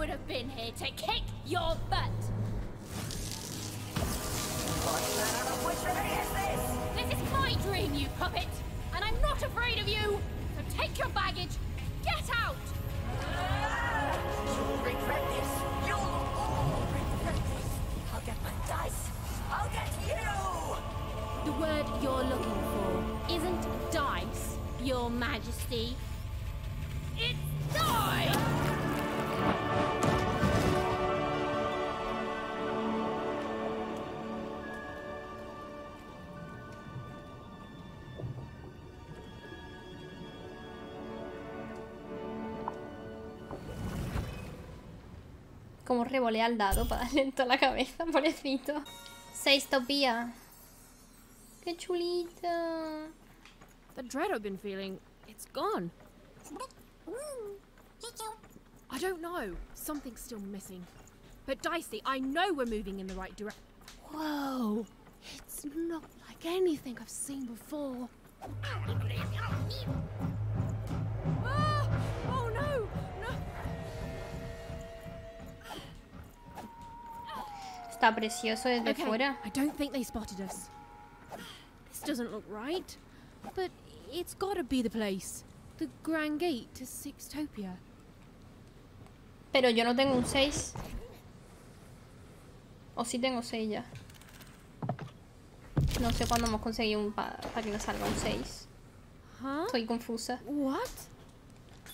would have been here to kick your butt. What manner of witchery is this? This is my dream, you puppet, and I'm not afraid of you. So take your baggage, get out. You'll regret this. You'll all regret this. I'll get my dice. I'll get you. The word you're looking for isn't dice, Your Majesty. It's die! Como revolea el dado para darle en toda la cabeza, pobrecito. 𝐒ISTOPIA. Qué chulita. The dread I've been feeling, it's gone. I don't know. Something's still missing. But Dicey, I know we're moving in the right direction. Whoa. It's not like anything I've seen before. Ah! Oh no! No! Está precioso desde Okay, fuera. I don't think they spotted us. This doesn't look right. But it's gotta be the place. The Grand Gate to 𝐶𝐶TOPIA. Pero yo no tengo un 6. O sí tengo 6 ya. No sé cuándo hemos conseguido un para que nos salga un 6. Huh? Estoy confusa. What?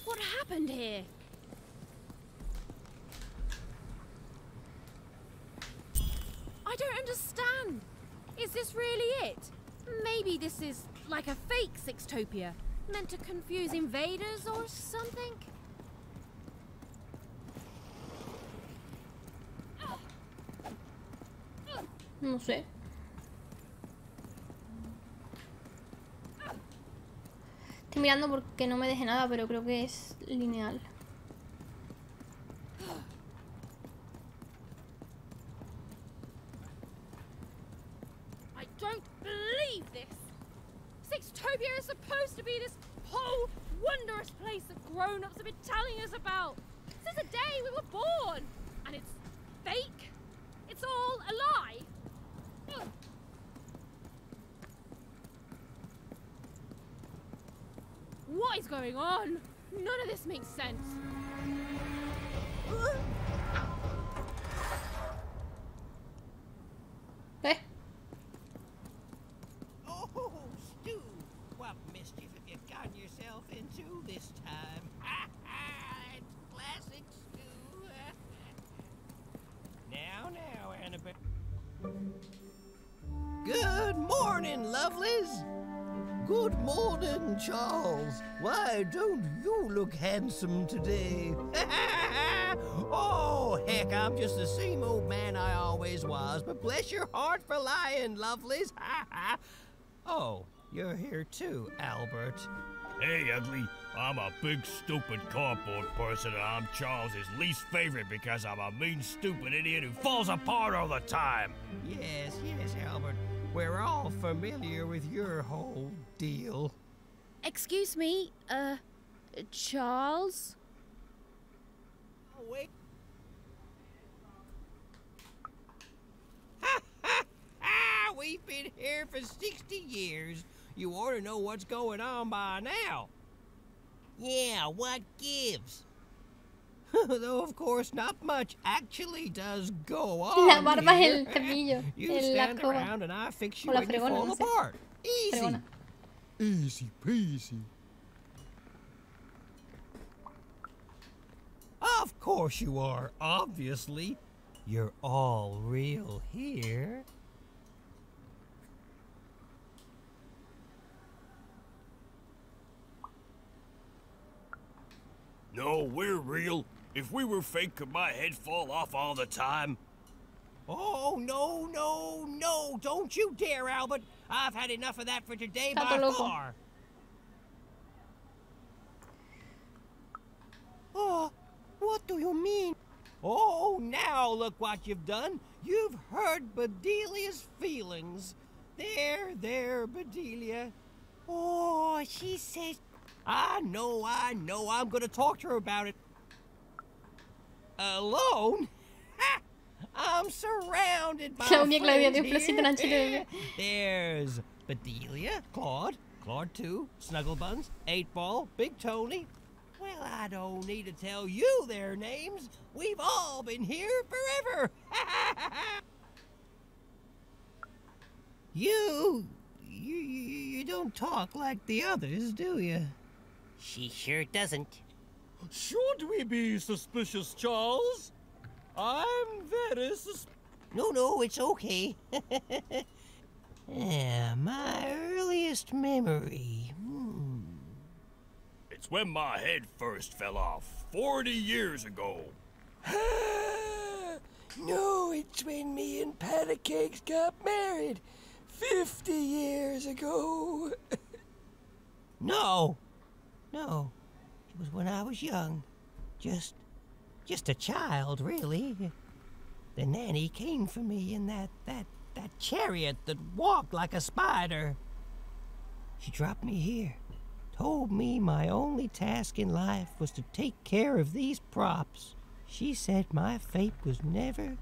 What happened here? I don't understand. Is this really it? Maybe this is like a fake 𝐶𝐶TOPIA, meant to confuse invaders or something? No sé. Estoy mirando porque no me deje nada, pero creo que es lineal. I don't believe this. 𝐶𝐶TOPIA is supposed to be this whole wondrous place that grown-ups have been telling us about since the day we were born. And it's fake. It's all a lie. What is going on? None of this makes sense. ¿Eh? Oh, Stu! What mischief have you gotten yourself into this time? It's classic Stu. Now, Annabelle. Good morning, lovelies. Good morning, Charles. Why don't you look handsome today? Oh, heck, I'm just the same old man I always was, but bless your heart for lying, lovelies. Oh, you're here too, Albert. Hey, ugly. I'm a big, stupid cardboard person, and I'm Charles's least favorite because I'm a mean, stupid idiot who falls apart all the time. Yes, Albert. We're all familiar with your whole deal. Excuse me, Charles? Oh, wait. We've been here for 60 years. You ought to know what's going on by now. Yeah, what gives? Though, of course, not much actually does go on. La barba es here. el cepillo. You La stand escoba. around and I fix you O la and you fregona, fall no sé. apart. Easy. Fregona. Easy peasy. Of course you are, obviously. You're all real here. No, we're real. If we were fake, could my head fall off all the time? Oh, no, don't you dare, Albert. I've had enough of that for today Tato by loco. far. Oh, what do you mean? Oh, now look what you've done. You've hurt Bedelia's feelings. There, Bedelia. Oh, she says... I know. I'm gonna talk to her about it. Alone? Ha! I'm surrounded by Claudia, friends Dios, Florcita, Nanchito, here. There's Bedelia, Claude 2, Snugglebuns, 8-Ball, Big Tony. Well, I don't need to tell you their names. We've all been here forever. You don't talk like the others, do you? She sure doesn't. Should we be suspicious, Charles? I'm very No, it's okay. My earliest memory. It's when my head first fell off 40 years ago. No, it's when me and Patty Cakes got married 50 years ago. No. It was when I was young. Just a child, really. The nanny came for me in that chariot that walked like a spider. She dropped me here. Told me my only task in life was to take care of these props. She said my fate was never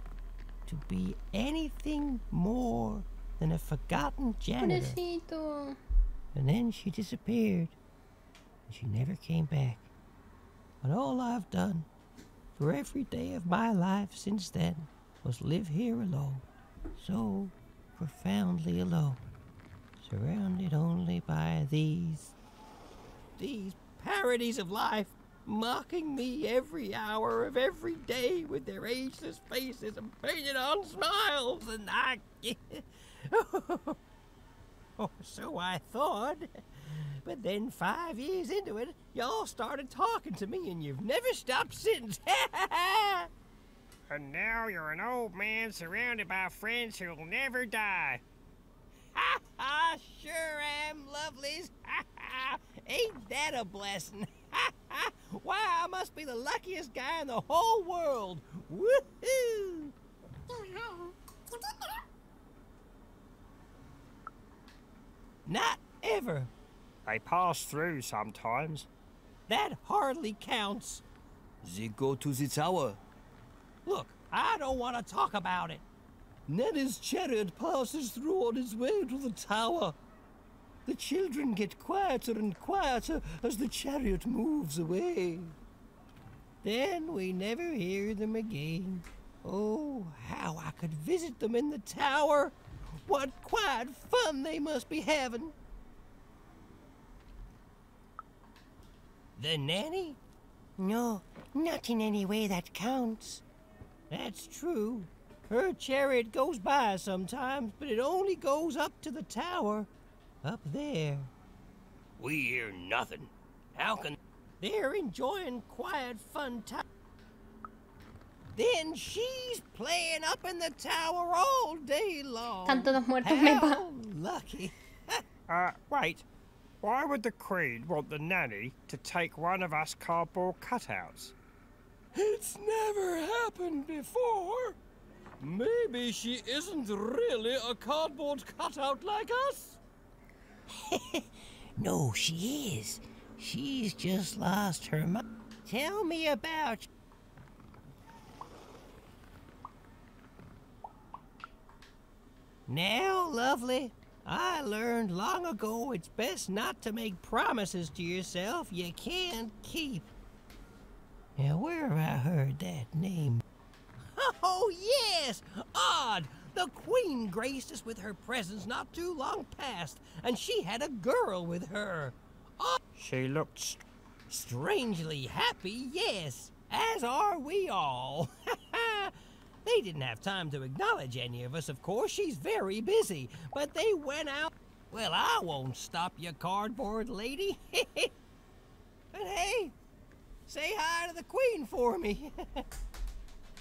to be anything more than a forgotten janitor. Pobrecito. And then she disappeared. And she never came back. But all I've done for every day of my life since then was live here alone. So profoundly alone. Surrounded only by these parodies of life, mocking me every hour of every day with their ageless faces and painted on smiles, and so I thought. But then 5 years into it, y'all started talking to me, and you've never stopped since. And now you're an old man surrounded by friends who'll never die. I sure am, lovelies. Ain't that a blessing? Why, I must be the luckiest guy in the whole world. Woohoo! Not ever. They pass through sometimes. That hardly counts. They go to the tower. Look, I don't want to talk about it. Nanny's chariot passes through on his way to the tower. The children get quieter and quieter as the chariot moves away. Then we never hear them again. Oh, how I could visit them in the tower. What quiet fun they must be having. The nanny? No, not in any way that counts. That's true. Her chariot goes by sometimes, but it only goes up to the tower. Up there. We hear nothing. How can... They're enjoying quiet, fun time. Then she's playing up in the tower all day long. Están todos muertos, How Mepa. lucky. Wait. Why would the Queen want the nanny to take one of us cardboard cutouts? It's never happened before. Maybe she isn't really a cardboard cutout like us. No, she is. She's just lost her mind. Tell me about... Now, lovely, I learned long ago it's best not to make promises to yourself you can't keep. Now, where have I heard that name? Oh, yes! Odd! The Queen graced us with her presence not too long past, and she had a girl with her. Oh, She looked... strangely happy, yes, as are we all. They didn't have time to acknowledge any of us, of course. She's very busy, but they went out. Well, I won't stop you, cardboard lady. But hey, say hi to the Queen for me.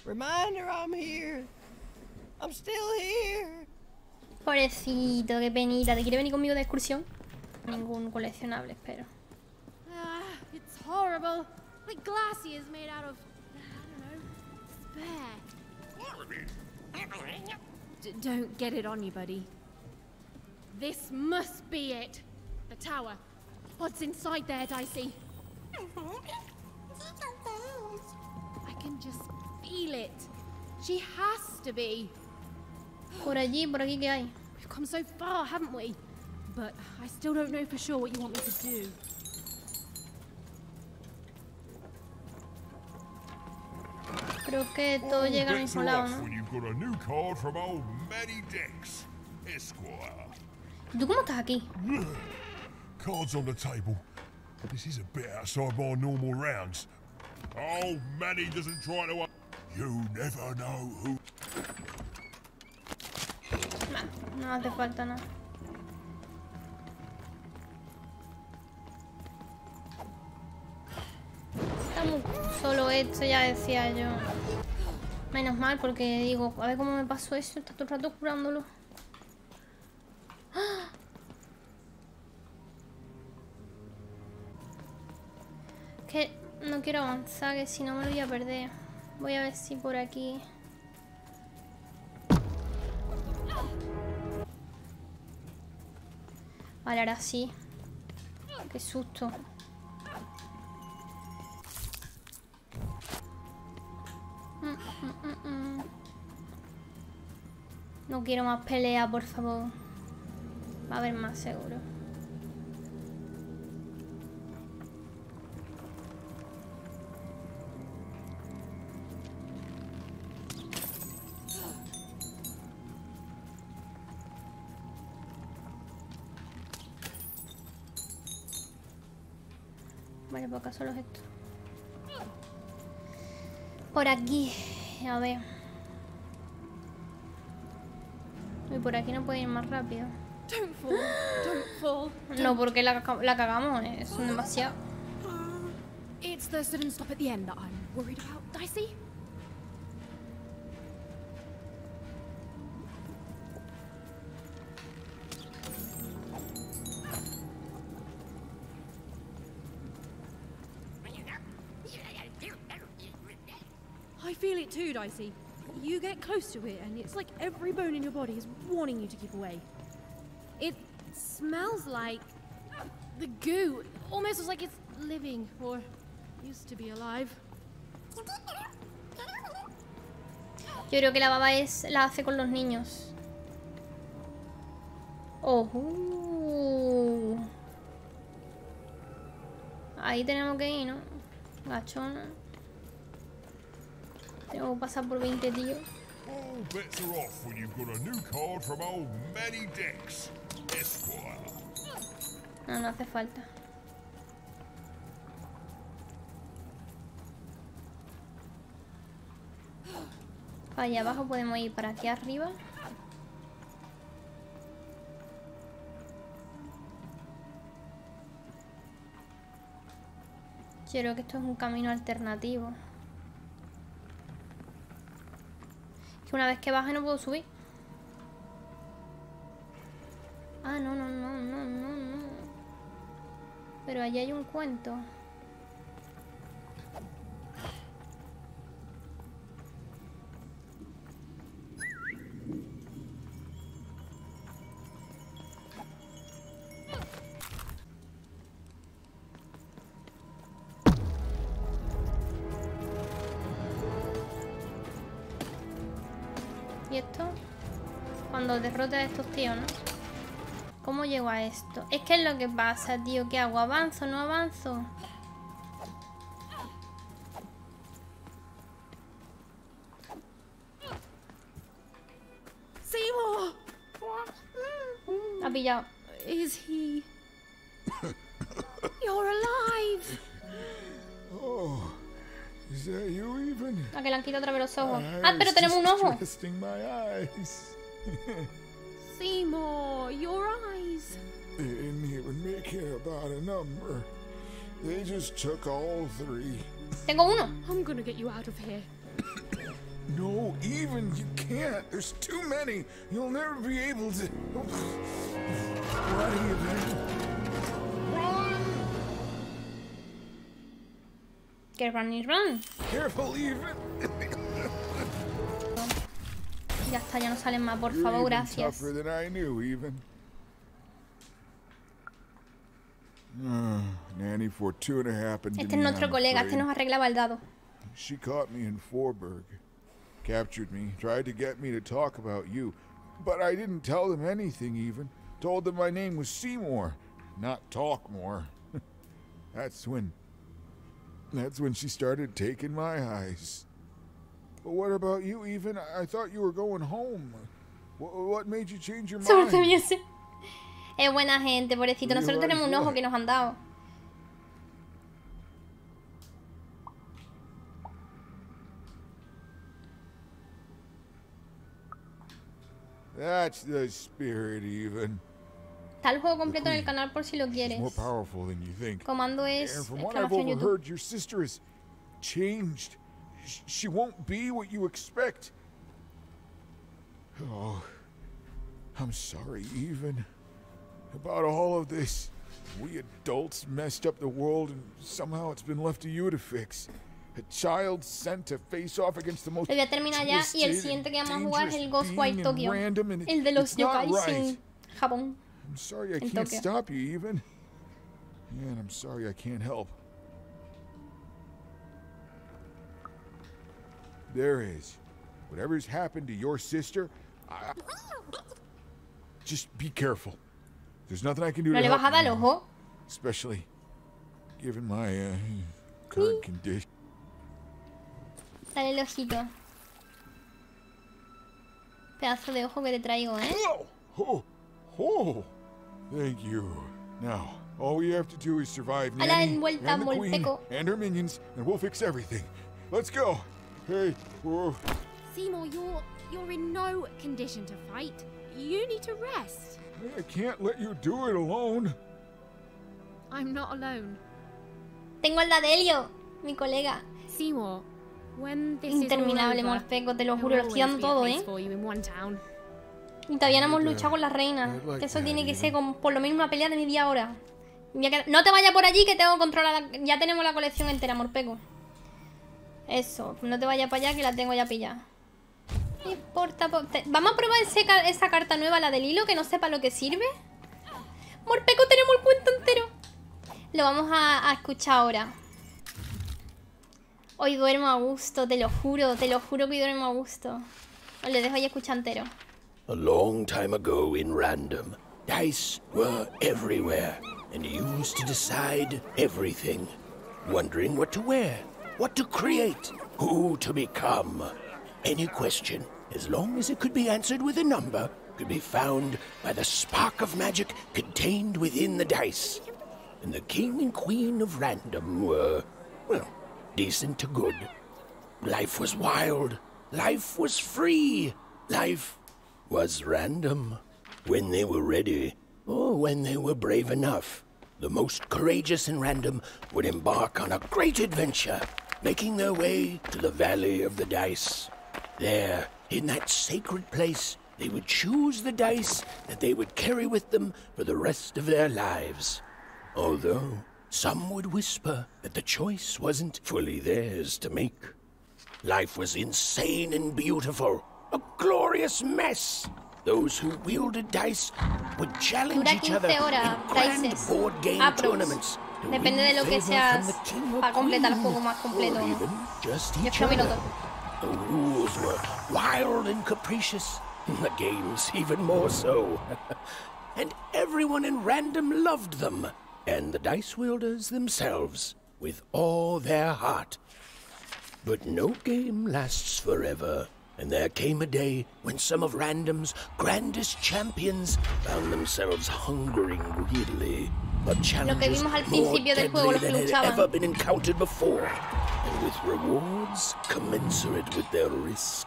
Remind her I'm here. I'm still here. Pobrecito, qué penita. ¿Te quiere venir conmigo de excursión? Ningún coleccionable, espero. It's horrible. Like glassy is made out of, I don't know, despair. Don't get it on you, buddy. This must be it. The tower. What's inside there, Dicey? I can just She has to be. Por allí, por aquí, ¿qué hay? We've come so far, haven't we? But I still don't know for sure what you want me to do. Creo que todo llega al mismo lado, ¿no? When you've got a new card from old Manny Dex, Esquire. ¿Tú cómo estás aquí? Cards on the table. This is a bit outside my normal rounds. Oh, Manny doesn't try to... You never know who... No hace falta nada. Está muy solo esto, ya decía yo. Menos mal, porque digo, a ver cómo me pasó eso. Está todo el rato curándolo. ¡Ah! Que no quiero avanzar, que si no me lo voy a perder. Voy a ver si por aquí... Vale, ahora sí. Qué susto. No quiero más pelea, por favor. Va a haber más seguro. Vale, por acá solo es esto. Por aquí. A ver. Y por aquí no puede ir más rápido. Don't fall. Don't fall. No, porque la cagamos. Son demasiado. It's the sudden stop at the end that I'm worried about, Dicey. I feel it too, Dicey. You get close to it and it's like every bone in your body is warning you to keep away. It smells like the goo. Almost like it's living or used to be alive. Yo creo que la baba la hace con los niños. Oh. Ahí tenemos que ir, ¿no? Gachona. Tengo que pasar por 20 tíos. All bets are off when you've got a new card from old Manny Dex, Esquire. No, no hace falta. Para allá abajo podemos ir para aquí arriba. Yo creo que esto es un camino alternativo. Que una vez que baje no puedo subir. Ah, no. Pero allí hay un cuento. ¿Y esto? Cuando derrote a estos tíos, ¿no? ¿Cómo llego a esto? Es que es lo que pasa, tío. ¿Qué hago? ¿Avanzo? ¿No avanzo? Seymour! Ha pillado. Is he... You're alive! Oh, is that you even? A que le han quitado otra vez los ojos. Ah, pero tenemos un ojo. Twisting my eyes. Seymour, your eyes. They didn't even make it about a number. They just took all three. Tengo uno. I'm gonna get you out of here. No, even you can't. There's too many. You'll never be able to. What are you doing? Run! Que run y run. Careful, even. Ya está, ya no salen más, por favor, gracias. Tougher than I knew, even. Nanny Fortuna happened to Este me, es nuestro I'm colega, afraid. este nos arreglaba el dado. She caught me in Forberg. captured me, tried to get me to talk about you, but I didn't tell them anything even. Told them my name was Seymour, not Talkmore. That's when she started taking my eyes. But what about you, even? I thought you were going home. What made you change your mind? Es buena gente, pobrecito. Nosotros tenemos un ojo que nos han dado. That's the spirit, even. Está el juego completo en el canal por si lo quieres. More powerful than you think. Comando es And from what I've overheard, your sister is changed. She won't be what you expect. Oh, I'm sorry, even. About all of this. We adults messed up the world, and somehow it's been left to you to fix. A child sent to face off against the most Lo voy a terminar ya y el siguiente que vamos a jugar es el ghostwire Tokyo. El de los yokais en Japón. I'm sorry I can't stop you, even. And I'm sorry I can't help. There is. Whatever's happened to your sister, just be careful. There's nothing I can do to help you now, especially given my current condition. Dale el ojito. Pedazo de ojo que te traigo, ¿eh? Oh, thank you. Now, all we have to do is survive Nanny and the Queen and her minions, and we'll fix everything. Let's go. Hey, whoa. Seymour, you're in no condition to fight. You need to rest. I can't let you do it alone. I'm not alone. Tengo al Dadelio, mi colega. Seymour, when this interminable morfeco, te lo juro, lo estoy dando todo, ¿eh? Y todavía no hemos luchado con la reina. Eso tiene que ser con por lo menos una pelea de media hora. No te vayas por allí que tengo controlada. Ya tenemos la colección entera, morpeco. Eso, no te vayas para allá que la tengo ya pillada. No importa. Vamos a probar esa carta nueva, la del hilo, que no sepa lo que sirve. Morpeco, tenemos el cuento entero. Lo vamos a escuchar ahora. Hoy duermo a gusto, te lo juro que hoy duermo a gusto. Os lo dejo ahí escuchar entero. A long time ago in Random, dice were everywhere and used to decide everything. Wondering what to wear, what to create, who to become. Any question, as long as it could be answered with a number, could be found by the spark of magic contained within the dice. And the king and queen of Random were, well, decent to good. Life was wild. Life was free. Life was random. When they were ready, or when they were brave enough, the most courageous in Random would embark on a great adventure, making their way to the Valley of the Dice. There, in that sacred place, they would choose the dice that they would carry with them for the rest of their lives. Although some would whisper that the choice wasn't fully theirs to make. Life was insane and beautiful, a glorious mess. Those who wielded dice would challenge each other in grand board game tournaments. Depende de lo que seas para completar el juego más completo. Just each other. The rules were wild and capricious, the games even more so. And everyone in Random loved them, and the dice wielders themselves, with all their heart. But no game lasts forever, and there came a day when some of Random's grandest champions found themselves hungering greedily for challenges more deadly than had ever been encountered before, and with rewards commensurate with their risk.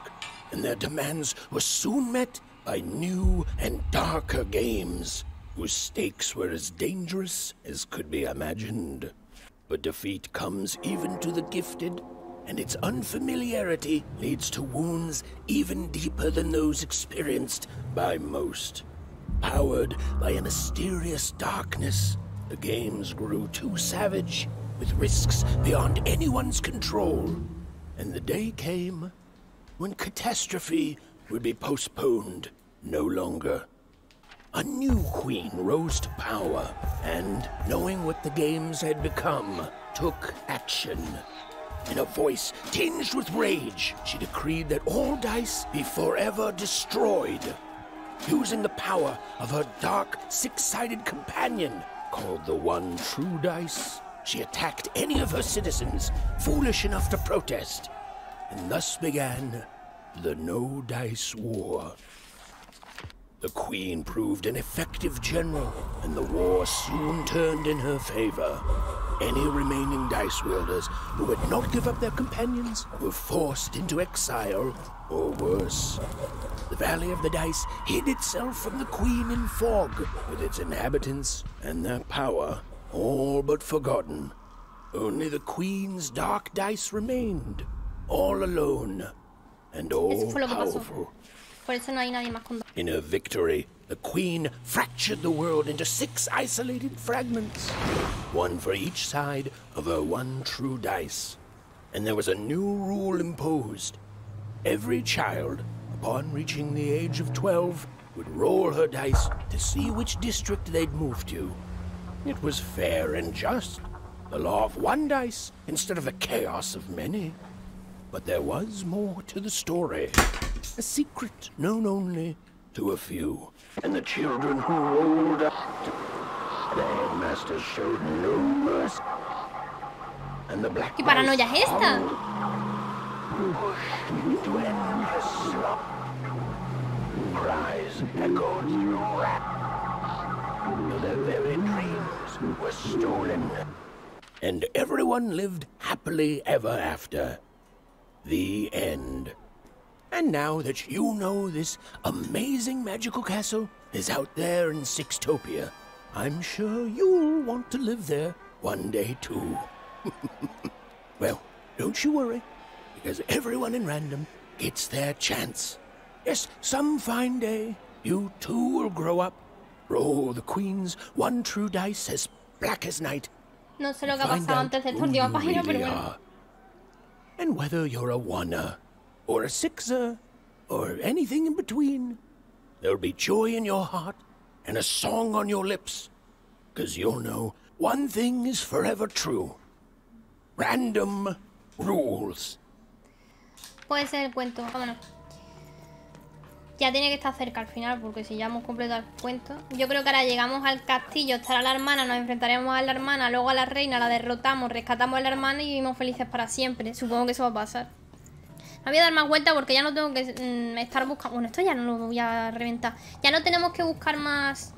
And their demands were soon met by new and darker games, whose stakes were as dangerous as could be imagined. But defeat comes even to the gifted, and its unfamiliarity leads to wounds even deeper than those experienced by most. Powered by a mysterious darkness, the games grew too savage, with risks beyond anyone's control. And the day came when catastrophe would be postponed no longer. A new queen rose to power, and, knowing what the games had become, took action. In a voice tinged with rage, she decreed that all dice be forever destroyed. Using the power of her dark, six-sided companion, called the One True Dice, she attacked any of her citizens foolish enough to protest. And thus began the No Dice War. The Queen proved an effective general, and the war soon turned in her favor. Any remaining dice wielders who would not give up their companions were forced into exile, or worse. The Valley of the Dice hid itself from the Queen in fog, with its inhabitants and their power all but forgotten. Only the Queen's dark dice remained, all alone and all powerful. Por eso no hay nadie más con... In her victory, the Queen fractured the world into 6 isolated fragments, one for each side of her one true dice. And there was a new rule imposed. Every child, upon reaching the age of 12, would roll her dice to see which district they'd move to. It was fair and just, the law of one dice instead of the chaos of many. But there was more to the story. A secret known only to a few. And the children who rolled up, the headmaster showed no mercy. And the black ¿Qué paranoia es esta? Pushed into endless slump. Cries echoed through rap. Their very dreams were stolen. And everyone lived happily ever after. The end. And now that you know this amazing magical castle is out there in SEISTOPIA, I'm sure you'll want to live there one day too. Well, don't you worry, because everyone in random gets their chance. Yes, some fine day, you too will grow up, roll the Queen's one true dice as black as night. No sé lo que ha pasado antes de esta última página, pero bueno. And whether you're a oneer, or a sixer, or anything in between, there'll be joy in your heart and a song on your lips, 'cause you'll know one thing is forever true. Random rules. Puede ser el cuento, vámonos. Ya tiene que estar cerca al final, porque si ya hemos completado el cuento. Yo creo que ahora llegamos al castillo, estará la hermana, nos enfrentaremos a la hermana, luego a la reina, la derrotamos, rescatamos a la hermana y vivimos felices para siempre. Supongo que eso va a pasar. Me voy a dar más vueltas porque ya no tengo que estar buscando... Bueno, esto ya no lo voy a reventar. Ya no tenemos que buscar más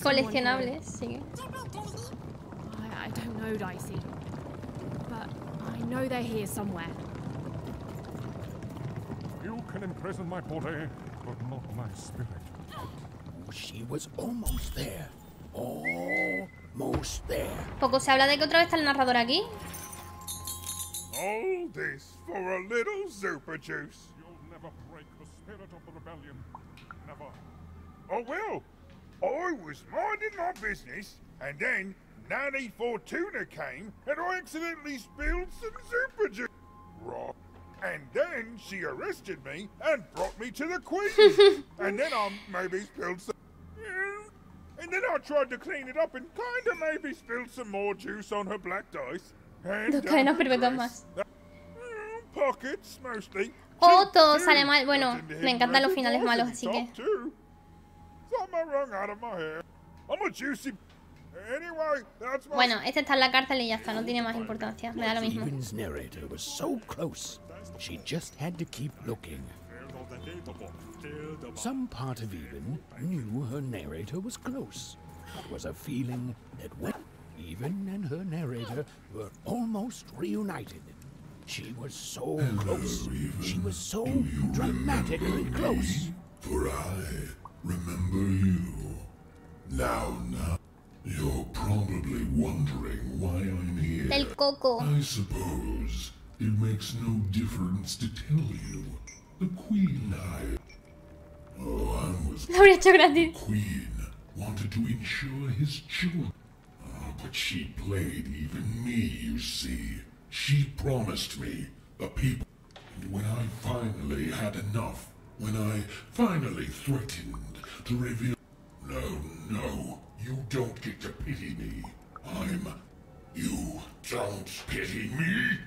coleccionables. Sí. I don't know, Dicey. But I know they're here somewhere. You can imprison my body, but not my spirit. She was almost there. Almost there. Poco se habla de que otra vez está el narrador aquí. All this for a little super juice. You'll never break the spirit of the rebellion. Never. Oh well, I was minding my business, and then Nanny Fortuna came, and I accidentally spilled some super juice. Right. And then she arrested me and brought me to the Queen. And then I maybe spilled some... And then I tried to clean it up and kind of maybe spilled some more juice on her black dice. And pockets, mostly. Oh, todo sale mal. Bueno, me encantan los finales malos, así que... Bueno, este está en la cárcel y ya está, no tiene más importancia, me da lo mismo. She just had to keep looking. Some part of Even knew her narrator was close. It was a feeling that when Even and her narrator were almost reunited. She was so close. She was so dramatically close. For I remember you. Now, you're probably wondering why I'm here. El Coco. I suppose it makes no difference to tell you. The Queen the Queen wanted to ensure his children. But she played even me, you see. She promised me the people. And when I finally had enough, when I finally threatened to reveal... No, you don't get to pity me. You Don't pity me.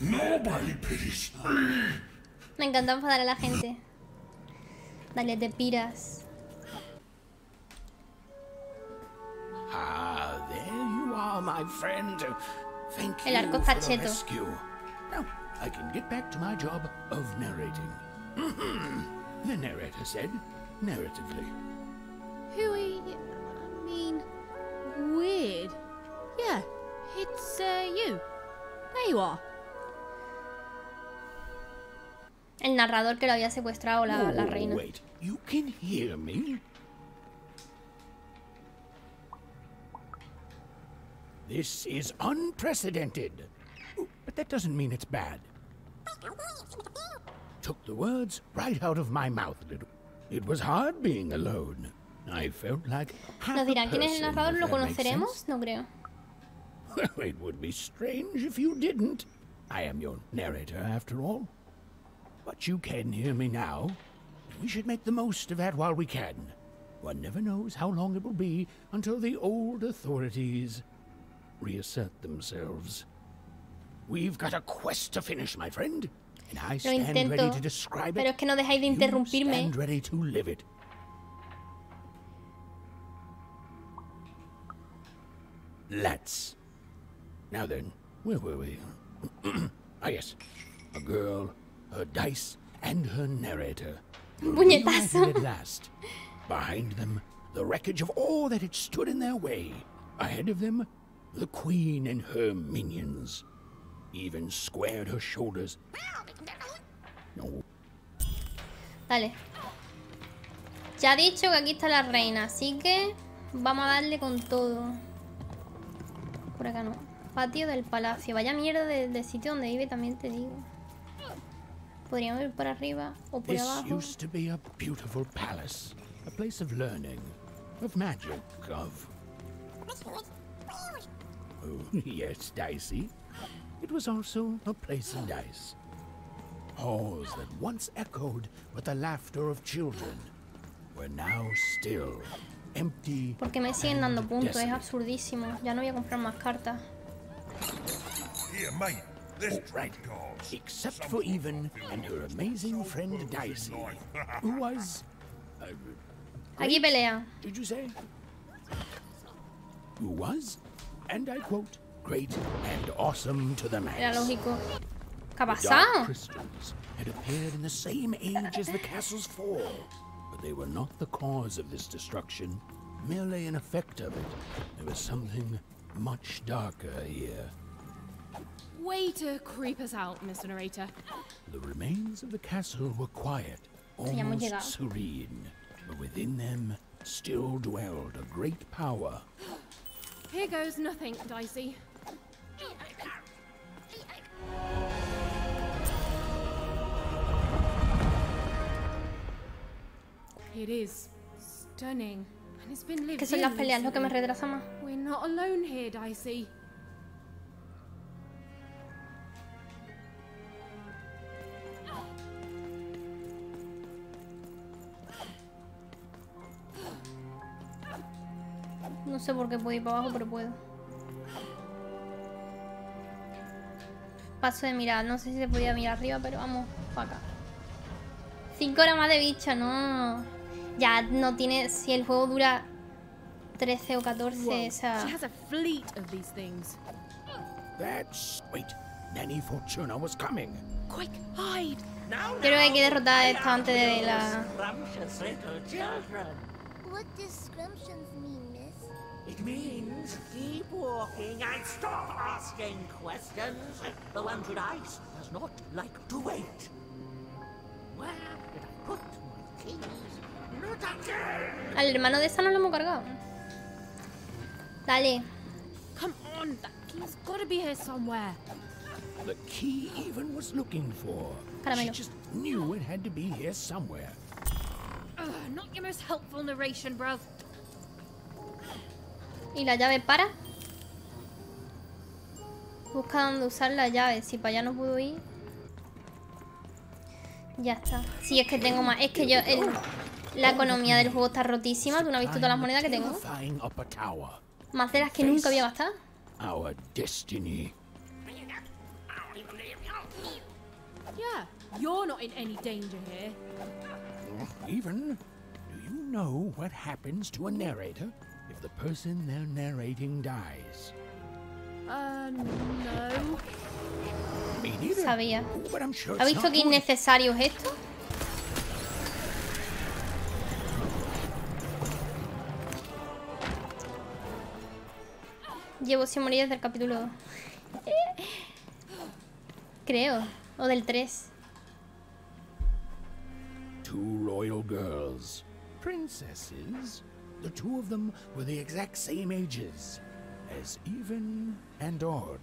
Nobody pities me. Me encanta enfadar a la gente. Dale, te piras. Ah, there you are, my friend. Thank El arco you está for the cheto. rescue. Now, I can get back to my job of narrating. The narrator said, narratively. 𝐿𝐒𝐈𝐒, I mean, weird. Yeah, it's you. There you are. El narrador que lo había secuestrado la reina. Wait, you can hear me? This is unprecedented. But that doesn't mean it's bad. Took the words right out of my mouth, little. It was hard being alone. I felt like half ¿Nos a dirán quién es el person, narrador? if ¿Lo that makes conoceremos? sense. No creo. Well, it would be strange if you didn't. I am your narrator, after all. But you can hear me now. We should make the most of that while we can. One never knows how long it will be until the old authorities reassert themselves. We've got a quest to finish, my friend. And I Lo stand ready intento, to describe pero it. es que no dejáis de You interrumpirme. stand ready to live it. Let's. Now then, where were we? Ah, yes. A girl, her dice, and her narrator. Puñetazo. Reunited at last. Behind them, the wreckage of all that had stood in their way. Ahead of them, the queen and her minions. Even squared her shoulders. No. Dale. Ya ha dicho que aquí está la reina, así que vamos a darle con todo. Por acá no. Patio del palacio. Vaya mierda de sitio donde vive, también te digo. Podríamos ir por arriba o por This abajo. used to be a beautiful palace. A place of learning. Of magic. Of... Oh, yes, dicey. It was also a place of dice. Halls that once echoed with the laughter of children were now still, empty. Porque me siguen dando and puntos, es desolate. absurdísimo. Ya no voy a comprar más cartas. Here, mate. This Right. Except for Even and her amazing friend Dicey, who was... Aquí pelea. Did you say? Who was, and I quote, great and awesome to the Era max. lógico. ¿Qué ha The pasado? dark crystals had appeared in the same age as the castle's fall, but they were not the cause of this destruction, merely an effect of it. There was something much darker here. Way to creep us out, Mr. Narrator. The remains of the castle were quiet, Ya hemos almost llegado. serene, but within them still dwelled a great power. Here goes nothing, Dicey. It is stunning, and it's been lived Que son las in peleas lo que me recently. retrasa más. We're not alone here, Dicey. No sé por qué puedo ir para abajo, pero puedo. Paso de mirar. No sé si se podía mirar arriba, pero vamos para acá. 5 horas más de bicho, no. Ya no tiene... Si el juego dura 13 o 14, Whoa, esa... she has a fleet of these things. That's... Wait, Nanny Fortuna was coming. Quick, hide! Creo que hay que derrotar a esta antes de la... Scrumptious little children. What does scrumptions mean, miss? It means keep walking and stop asking questions. The one to dice does not like to wait. Where did I put my keys? Not again! Al hermano de esa no lo hemos cargado. Dale. Come on, that key's gotta be here somewhere. The key Even was looking for. Caramelo. She just knew it had to be here somewhere. Ugh, not your most helpful narration, bruv. ¿Y la llave para? Busca dónde usar la llave. Si para allá no puedo ir. Ya está. Si es que tengo más. Es que yo... la economía del juego está rotísima. ¿Tú no has visto todas las monedas que tengo? Terrifying upper tower. Más de las que nunca había gastado. our destiny. Yeah, you're not in any danger here. Even, do you know what happens to a narrator if the person they're narrating dies? No. Me neither. Sabía. But I'm sure ¿Ha it's visto not qué good. innecesario es esto? Llevo sin morir desde el capítulo 2. Creo. O del 3. Two royal girls. Princesses. The two of them were the exact same ages as even and odd.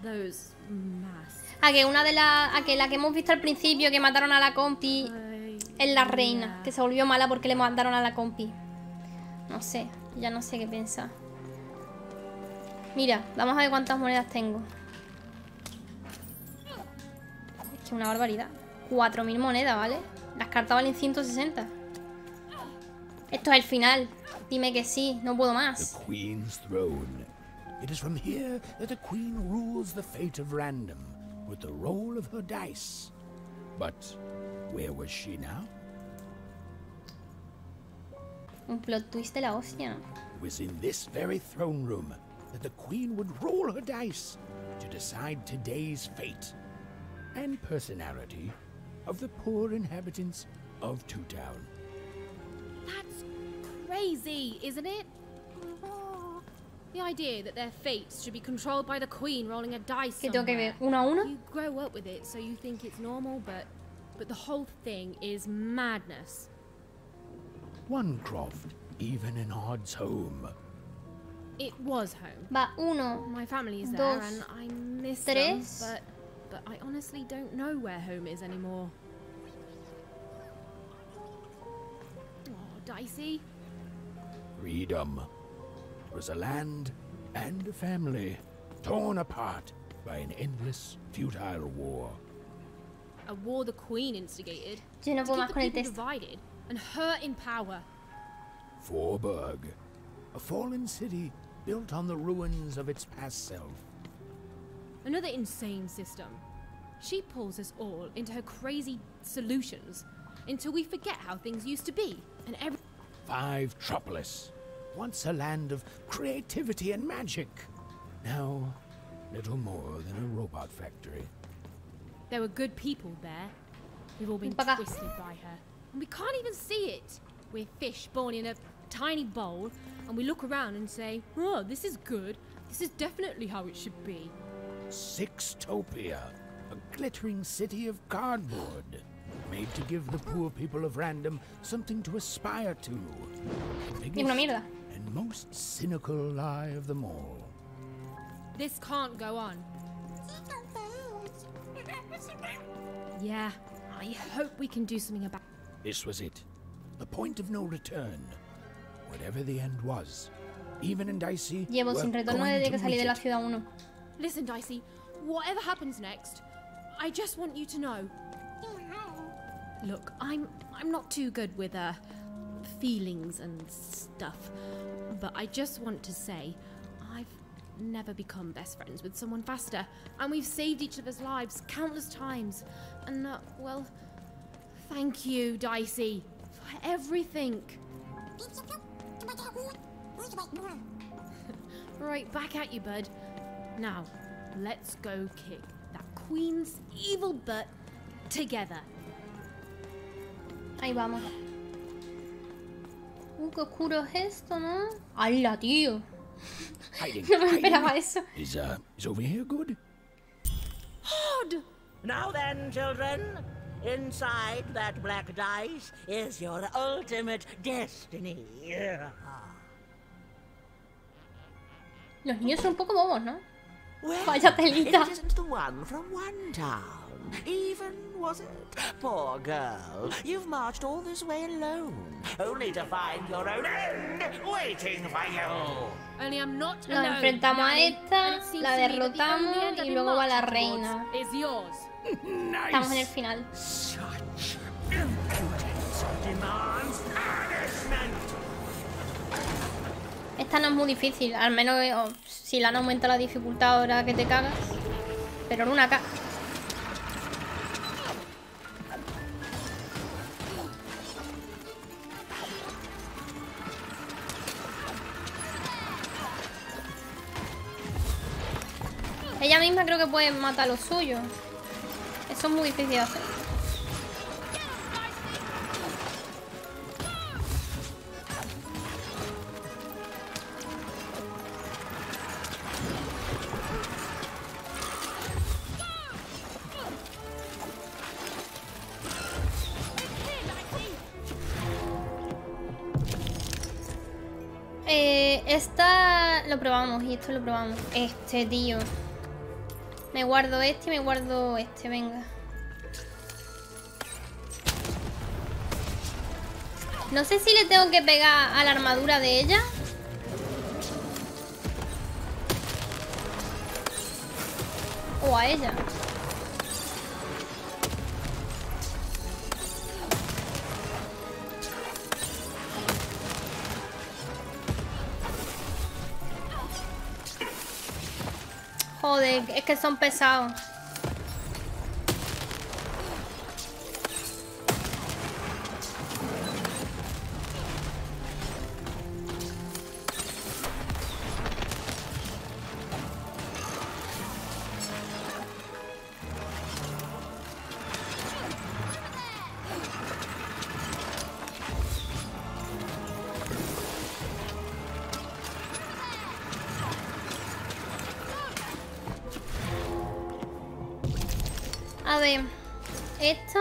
Those masks. A que una de las... A que la que hemos visto al principio, que mataron a la compi, es la reina. Que se volvió mala porque le mataron a la compi. No sé. Ya no sé qué pensar. Mira, vamos a ver cuántas monedas tengo. Es que una barbaridad. 4000 monedas, ¿vale? Las cartas valen 160. Esto es el final. Dime que sí, no puedo más. The Queen's throne. It is from here that the Queen rules the fate of random with the roll of her dice. But where was she now? Un plot twist de la hostia. It was in this very throne room that the Queen would roll her dice to decide today's fate and personality of the poor inhabitants of Two Town. That's crazy, isn't it? The idea that their fates should be controlled by the Queen rolling a dice ¿Qué tengo que ver? somewhere. ¿Uno a uno? You grow up with it, so you think it's normal, but the whole thing is madness. One Croft, even in Odd's home. It was home. Va, 1, My family is 2, there, and I miss 3. them, but I honestly don't know where home is anymore. Oh, Dicey. Freedom. It was a land and a family torn apart by an endless, futile war. A war the Queen instigated. Yo no to puedo keep más the con el people texto. divided and her in power. Forburg, a fallen city built on the ruins of its past self. Another insane system. She pulls us all into her crazy solutions until we forget how things used to be, and Five Tropolis, once a land of creativity and magic. Now, little more than a robot factory. There were good people there. We've all been Paga. twisted by her. And we can't even see it. We're fish born in a tiny bowl, and we look around and say, oh, this is good. This is definitely how it should be. SEISTOPIA, a glittering city of cardboard, made to give the poor people of Random something to aspire to. The Es una mierda. and most cynical lie of them all. This can't go on. Yeah, I hope we can do something about This was it. The point of no return. Whatever the end was, even in Dicey, Llevo sin retorno desde que salí de la ciudad 1. Listen, Dicey, whatever happens next, I just want you to know. Look, I'm not too good with feelings and stuff, but I just want to say I've never become best friends with someone faster, and we've saved each other's lives countless times. And well, thank you, Dicey, for everything. Right back at you, bud. Now, let's go kick that Queen's evil butt together. Ahí vamos. Qué oscuro es esto, ¿no? ¡Hala, tío! Hiding, No me hiding. esperaba eso. Is over here good? Hod! Now then, children, inside that black dice is your ultimate destiny. Los niños son un poco bobos, ¿no? Well, Vaya telita. it isn't the one from one town. Even, was it? Poor girl, you've marched all this way alone, only to find your own end waiting for you. Only I'm not Nos alone. enfrentamos a Nanny, esta, and it seems la to me that the derrotamos only end I've y been luego va la marching reina. towards is yours. Estamos en el final. Such impudence demands punishment. Esta no es muy difícil, al menos si le han aumentado la dificultad ahora que te cagas. Pero en una caga. Ella misma creo que puede matar a los suyos. Eso es muy difícil de hacer. Esta lo probamos y esto lo probamos. Este, tío. Me guardo este y me guardo este, venga. No sé si le tengo que pegar a la armadura de ella. O a ella. Joder, es que son pesados. A ver, esta.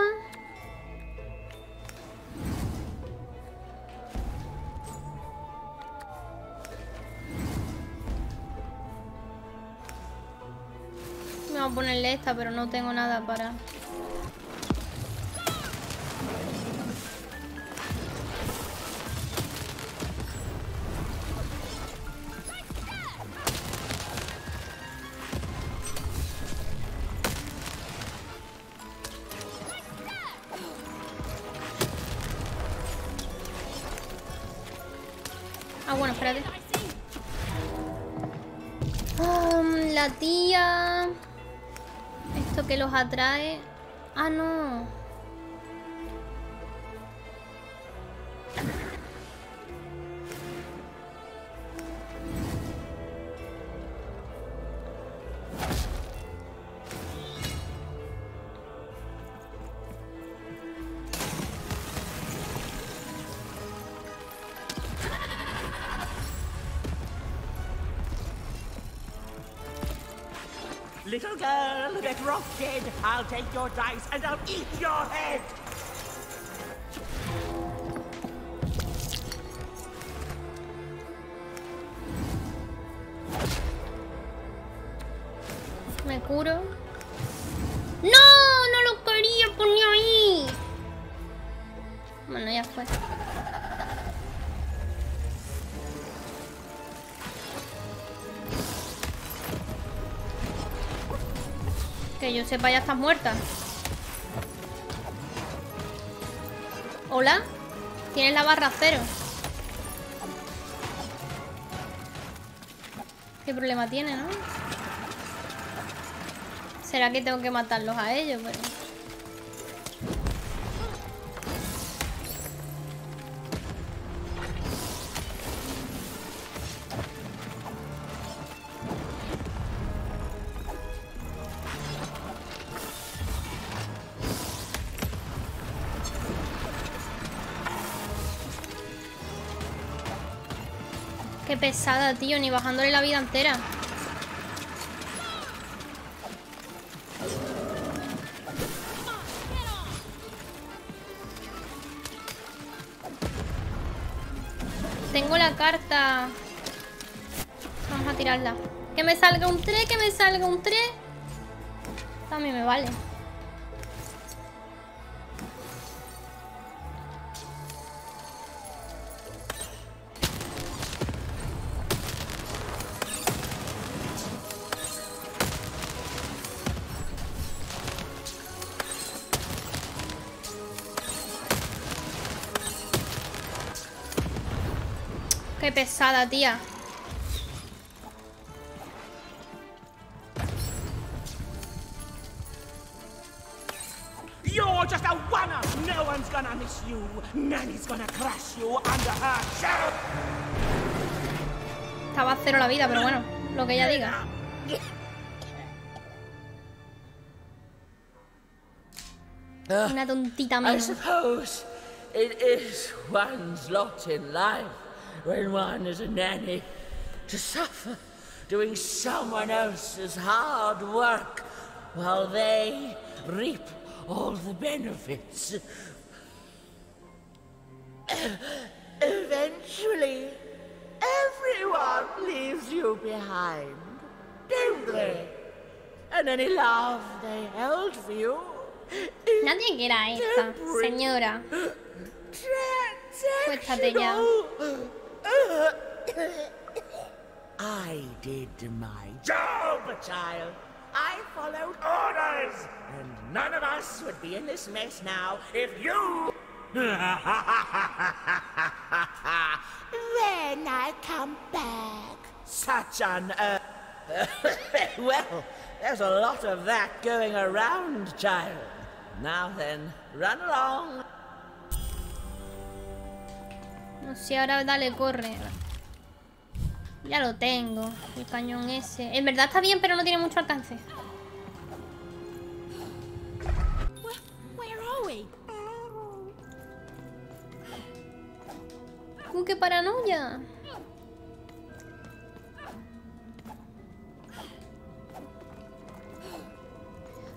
Me voy a ponerle esta, pero no tengo nada para... Ah, bueno, espérate. La tía... Esto que los atrae... Ah, no. Little girl, better off dead. I'll take your dice and I'll eat your head. Me curo. ¡No! ¡No lo quería poner ahí! Bueno, ya fue. Que yo sepa, ya estás muerta. Hola. Tienes la barra cero. ¿Qué problema tiene, no? ¿Será que tengo que matarlos a ellos? Pero... Qué pesada, tío, ni bajándole la vida entera. Tengo la carta. Vamos a tirarla. Que me salga un 3, que me salga un 3. También me vale. Qué pesada, tía. You're just a one-off. No one's gonna miss you. Nanny's gonna crush you under her shell. Estaba a cero la vida, pero bueno, lo que ella diga. Una tontita I menos. suppose it is one's lot in life when one is a nanny to suffer doing someone else's hard work while they reap all the benefits. Eventually, everyone leaves you behind, don't they? And any love they held for you. Nadie quiera esta, señora. Cuéstate ya. I did my job, child. I followed orders. And none of us would be in this mess now if you... When I come back. Such an... well, there's a lot of that going around, child. Now then, run along. No sé, ahora dale, corre. Ya lo tengo, el cañón ese. En verdad está bien, pero no tiene mucho alcance. Where are we? ¡Qué paranoia!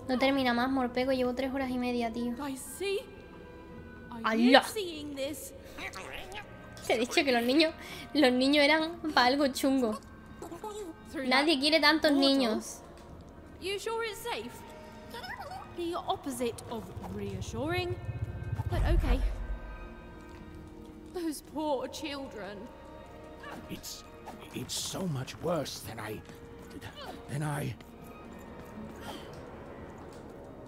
No termina más, Morpeko. Llevo 3 horas y media, tío. ¡Hala! Te he dicho que los niños eran para algo chungo. Nadie quiere tantos niños. You sure it's safe? The opposite of reassuring, but okay. Those poor children. It's so much worse than I...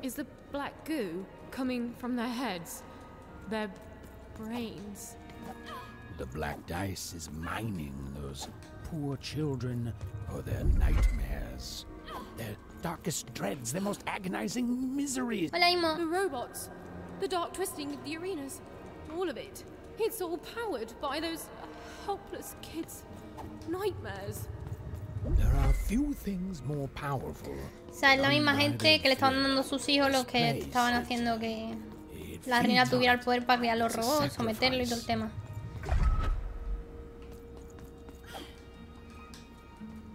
Is the black goo coming from their heads? Their brains? The black dice is mining those poor children for their nightmares. Their darkest dreads, their most agonizing miseries. Hola, Imo. The robots, the dark twisting of the arenas, all of it. It's all powered by those helpless kids' nightmares. There are few things more powerful. O sea, es la misma gente que le estaban dando a sus hijos los que estaban haciendo que la reina tuviera el poder para crear los robots, someterlo y todo el tema.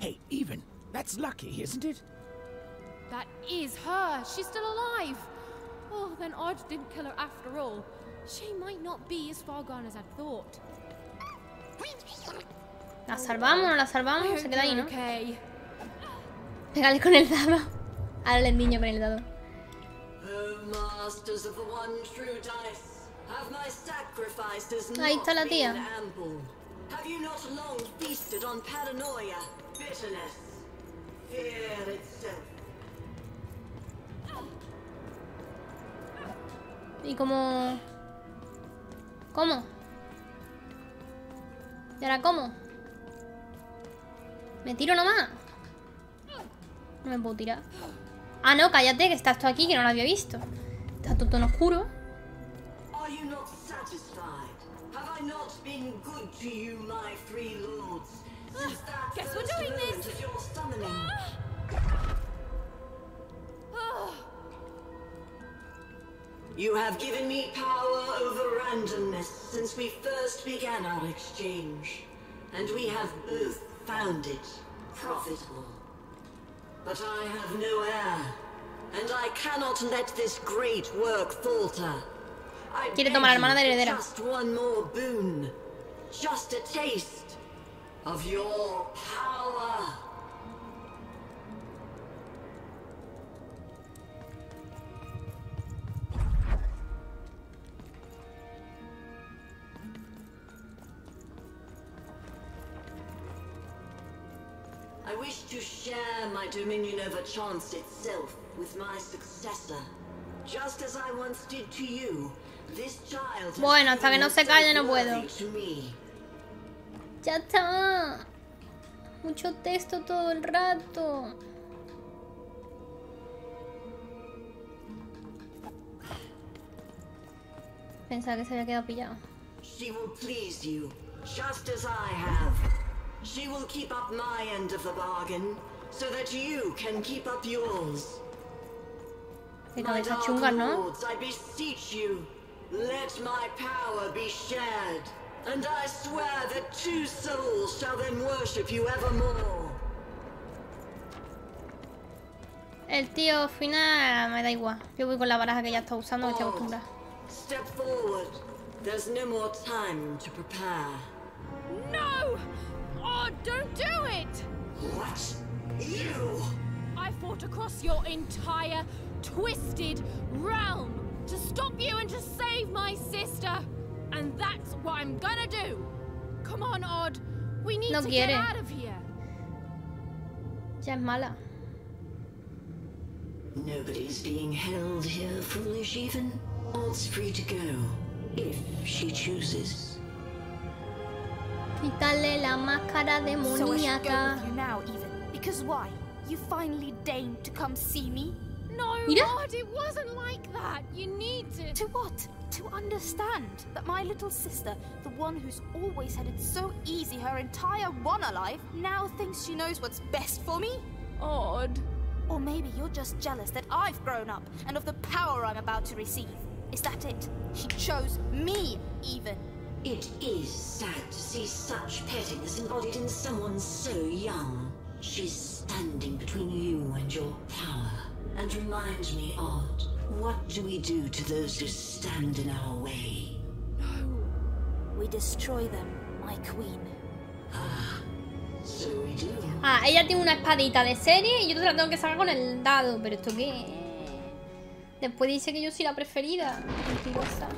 Hey, even. That's lucky, isn't it? That is her. She's still alive. Oh, then Odd didn't kill her after all. She might not be as far gone as I thought. ¿La salvamos o no la salvamos? Se queda ahí, ¿no? Okay. Pégale con el dado. Ahora el niño con el dado. Ahí está la tía. Have you not long feasted on paranoia, bitterness, fear itself? ¿Y cómo? ¿Cómo? ¿Y ahora cómo? ¿Me tiro nomás? No me puedo tirar. Ah, no, cállate, que está esto aquí, que no lo había visto. Está todo en oscuro. Are you not satisfied? Have I not been good to you, my three lords? Since that Guess we're first doing moment this. of your summoning. You have given me power over randomness since we first began our exchange, and we have both found it profitable. But I have no heir, and I cannot let this great work falter. I Quiere tomar a la hermana de heredera. just one more boon, just a taste of your power. I wish to share my dominion over chance itself with my successor. Just as I once did to you, this child has Bueno, hasta que no se calle no puedo. worthy to me. Ya está. Mucho texto todo el rato. Pensaba que se había quedado pillado. She will please you, just as I have. She will keep up my end of the bargain, so that you can keep up yours. Qué My cabezas dark chungas, ¿no? lords, I beseech you, let my power be shared, and I swear that 2 souls shall then worship you evermore. El tío final me da igual. Yo voy con la baraja que ya está usando, que estoy acostumbrada. Step forward. There's no more time to prepare. No! Oh, don't do it! What? You? I fought across your entire twisted realm to stop you and to save my sister. And that's what I'm gonna do. Come on, Odd. We need to get out of here. Ya es mala. Nobody's being held here, foolish even. Odd's free to go, if she chooses. Quítale la máscara demoníaca. So I should go with you now, even. Because why? You finally deigned to come see me? No, Odd, it wasn't like that. You need to... To what? To understand that my little sister, the one who's always had it so easy her entire run alive, now thinks she knows what's best for me? Odd. Or maybe you're just jealous that I've grown up and of the power I'm about to receive. Is that it? She chose me, even. It is sad to see such pettiness embodied in someone so young. She's standing between you and your power. And reminds me, Odd, what do we do to those who stand in our way? No. We destroy them, my queen. So we do. Ah, ella tiene una espadita de serie y yo te la tengo que sacar con el dado. ¿Pero esto qué? Después dice que yo soy la preferida. Mentirosa.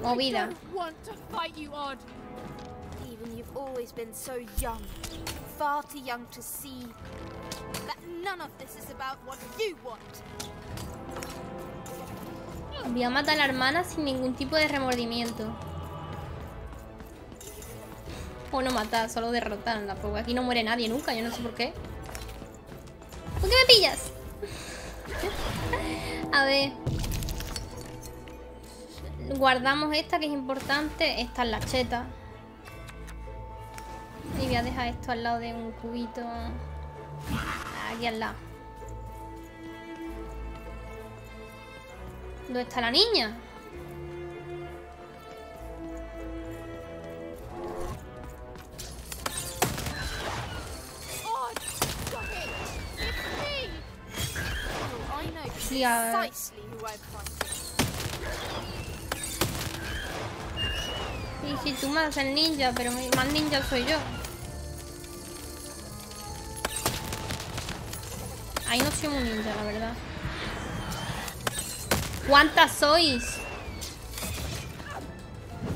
Movida. I don't want to fight you, Odd. Even you've always been so young. Far too young to see that none of this is about what you want. Voy a matar a la hermana sin ningún tipo de remordimiento. O no matar, solo derrotarla. Porque aquí no muere nadie nunca, yo no sé por qué. ¿Por qué me pillas? A ver. Guardamos esta que es importante. Esta es la cheta. Y voy a dejar esto al lado de un cubito. Aquí al lado. ¿Dónde está la niña? Y si tú me haces el ninja, pero más ninja soy yo. Ahí no soy muy ninja, la verdad. ¿Cuántas sois?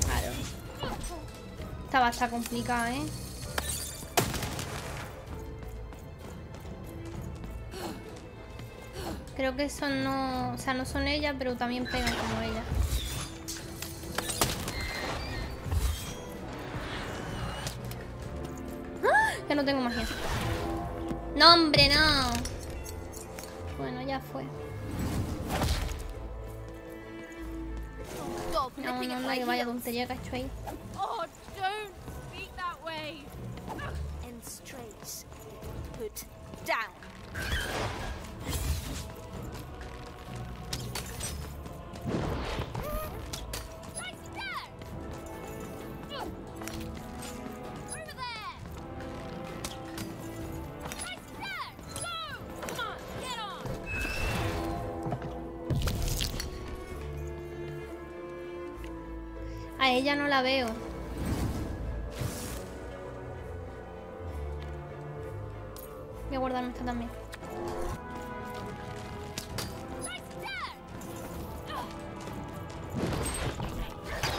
Claro. Esta va a estar complicada, ¿eh? Creo que son no... O sea, no son ellas, pero también pegan como ella. ¡Ah! Ya no tengo magia. ¡No, hombre, no! Bueno, ya fue. No, que vaya tontería que ha hecho ahí. Oh, don't speak that way. And straight. Put down. A ella no la veo. Voy a guardarme esta también.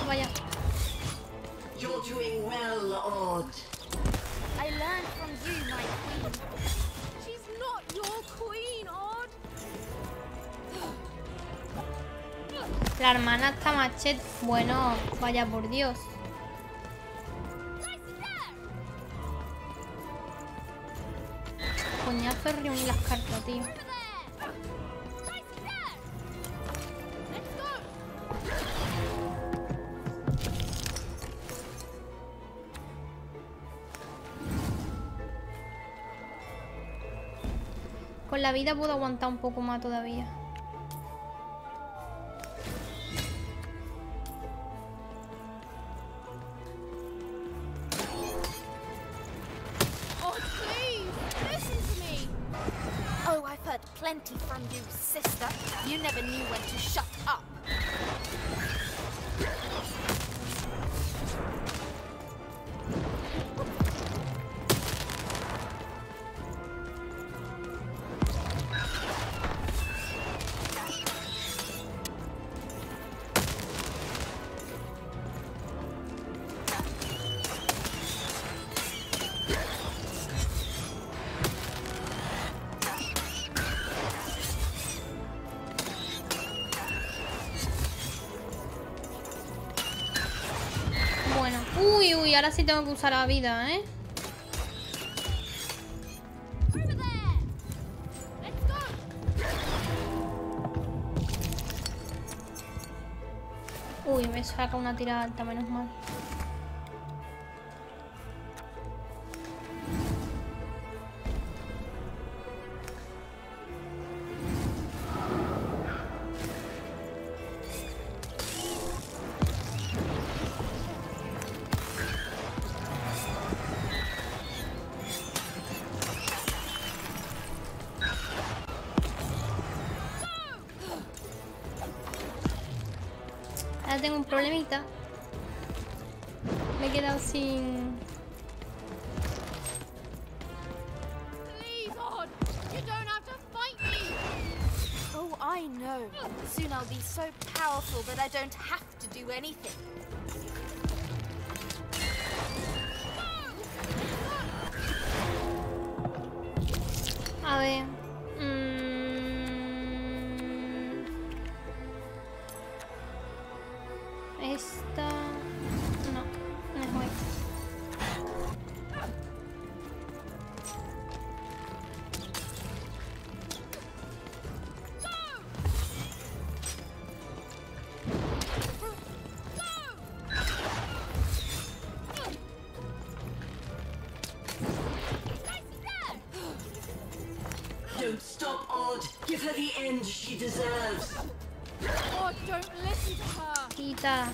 Vaya. You're doing well, Odd. I learned from you, my queen. She's not your queen, Odd. La hermana está machete. Bueno, vaya por Dios. Coñazo es reunir las cartas, tío. Con la vida puedo aguantar un poco más todavía. Oh, please, listen to me. Oh, I've heard plenty from you, sister. You never knew when to shut up. Uy, ahora sí tengo que usar la vida, ¿eh? Uy, me saca una tirada alta, menos mal. Ahora tengo un problemita. Me he quedado sin... Please, Odd, you don't have to fight me. Oh, I know. Soon I'll be so powerful that I don't have to do anything. A ver... Esta... No, no es esta. Don't stop, Odd. Give her the end she deserves. Odd, don't listen to her. Quita.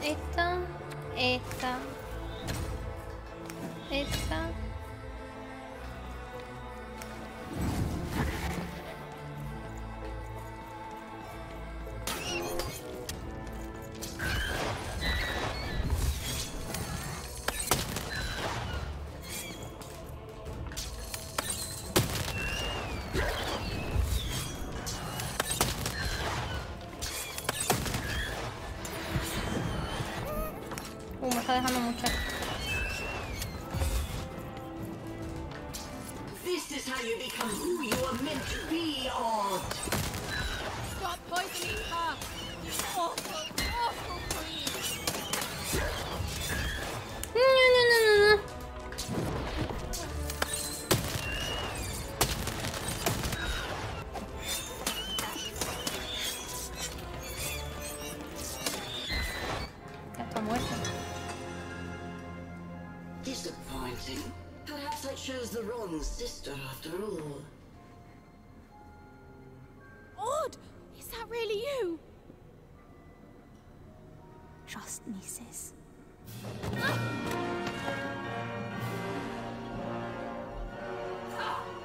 Esta. Esta. Esta. Me está dejando mucho. This is how you become who you are meant to be, Odd. Stop poisoning her. You awful, awful queen. No. Ya está muerto. Disappointing. Perhaps I chose the wrong sister after all. Odd, is that really you? Trust me, sis.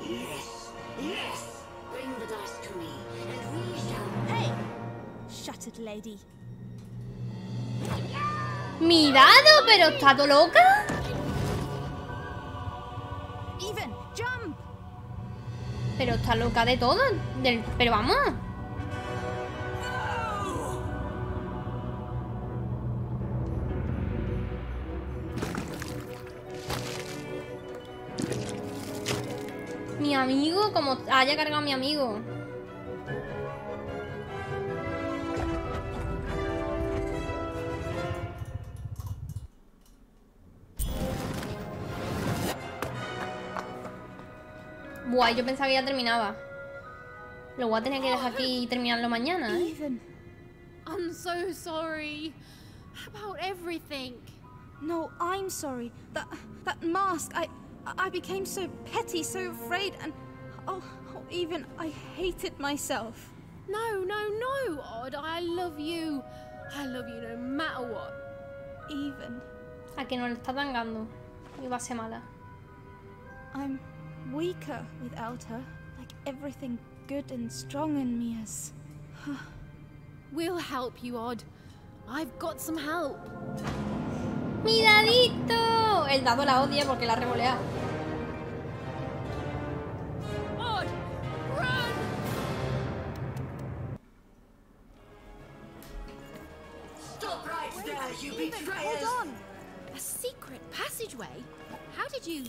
Yes, yes. Bring the dice to me, and we shall. Hey, shattered lady. Mi dado, pero está todo loca. Even, jump. Pero está loca de todo. Pero vamos. Mi amigo, como haya cargado a mi amigo. Buah, yo pensaba que ya terminaba. Lo voy a tener que dejar aquí y terminarlo mañana, ¿eh? Even, I'm so sorry. everything. No, I'm sorry. That mask, I became so petty, so afraid, and even I hated myself. No, Odd. I love you. I love you no matter what. Even. A que no le está tangando. Y va a ser mala. I'm weaker without her. Like everything good and strong in me is. We'll help you, Odd. I've got some help. ¡Mi dadito! El dado la odia porque la ha revoleado. Odd, run! Stop right there, you betrayers! Hold on! A secret passageway? How did you...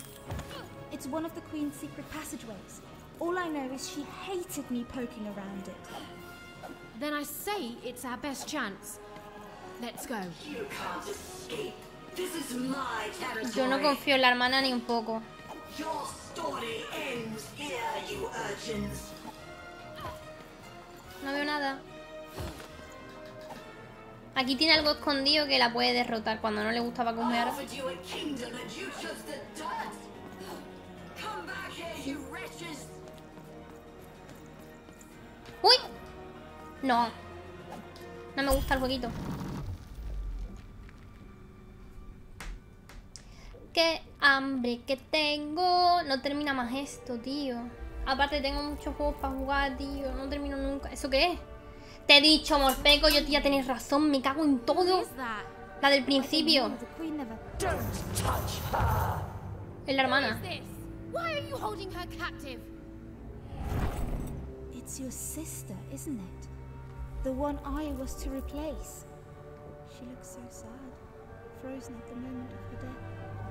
It's one of the Queen's secret passageways. All I know is she hated me poking around it. Then I say it's our best chance. Let's go. You can't escape. This is my territory. Yo no confío en la hermana ni un poco. Your story ends here, you urchins. No veo nada. Aquí tiene algo escondido que la puede derrotar cuando no le gustaba comer. ¡Uy! No. No me gusta el jueguito. ¡Qué hambre que tengo! No termina más esto, tío. Aparte tengo muchos juegos para jugar, tío. No termino nunca. ¿Eso qué es? Te he dicho, Morpeco, yo tía tenés razón, me cago en todo. La del principio. Es la hermana. Why are you holding her captive? It's your sister, isn't it? The one I was to replace. She looks so sad, frozen at the moment of her death.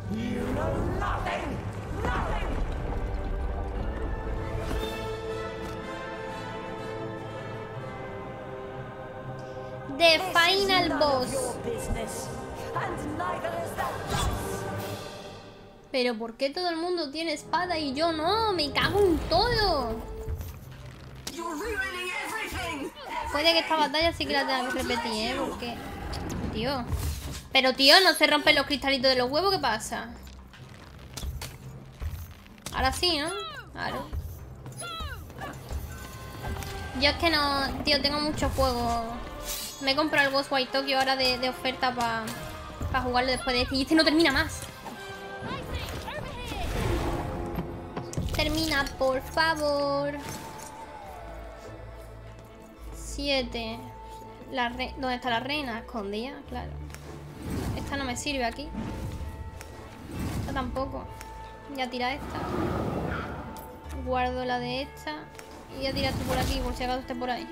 You know nothing! Nothing! The final boss. Pero ¿por qué todo el mundo tiene espada y yo no? Me cago en todo. Puede que esta batalla sí que la tenga que repetir, porque... Tío. Pero tío, ¿no se rompen los cristalitos de los huevos? ¿Qué pasa? Ahora sí, ¿no? Claro. Yo es que no... Tío, tengo muchos juegos. Me he comprado el 𝐶𝐈𝐿 ahora de oferta para jugarlo después de este. Y este no termina más. Termina, por favor. 7. ¿Dónde está la reina? Escondida, claro. Esta no me sirve aquí. Esta tampoco. Voy a tirar esta. Guardo la de esta. Y voy a tirar esto por aquí, por si acaso esté por ahí.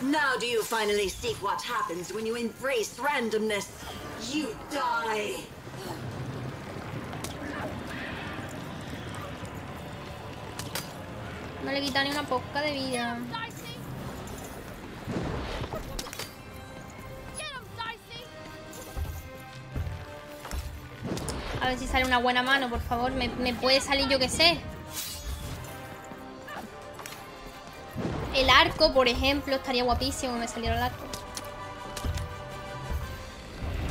Now do you finally see what happens when you embrace randomness? You die. No le quita ni una poca de vida. A ver si sale una buena mano, por favor. Me puede salir, yo que sé. El arco, por ejemplo, estaría guapísimo que me saliera el arco.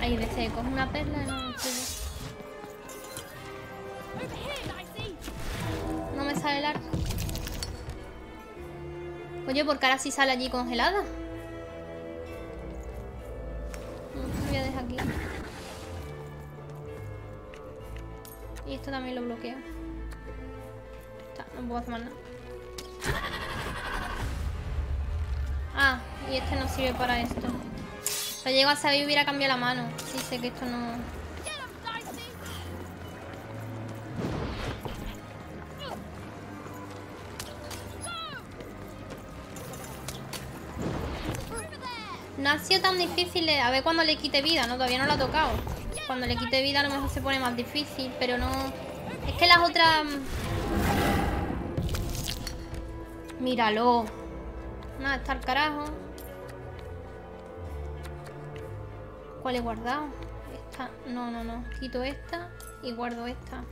Ahí de coge una perla. No me sale el arco. Oye, porque ahora sí sale allí congelada. Lo voy a dejar aquí. Y esto también lo bloqueo. No puedo hacer más nada. Ah, y este no sirve para esto. Lo llego a saber y hubiera cambiado la mano. Sí, sé que esto no... No ha sido tan difícil. A ver cuando le quite vida, ¿no? Todavía no lo ha tocado. Cuando le quite vida a lo mejor se pone más difícil, pero no... Es que las otras... Míralo. Nada, está el carajo. ¿Cuál he guardado? Esta. No. Quito esta y guardo esta.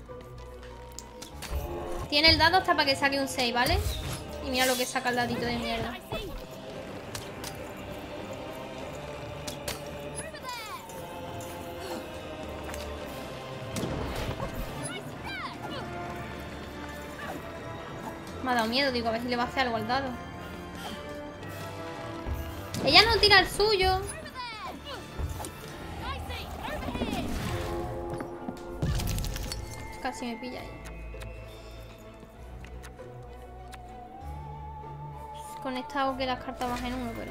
Tiene el dado hasta para que saque un 6, ¿vale? Y mira lo que saca el dadito de mierda. Me ha dado miedo, digo, a ver si le va a hacer algo al dado. Ella no tira el suyo. Casi me pilla ahí. Con esta hago que las cartas bajen uno, pero...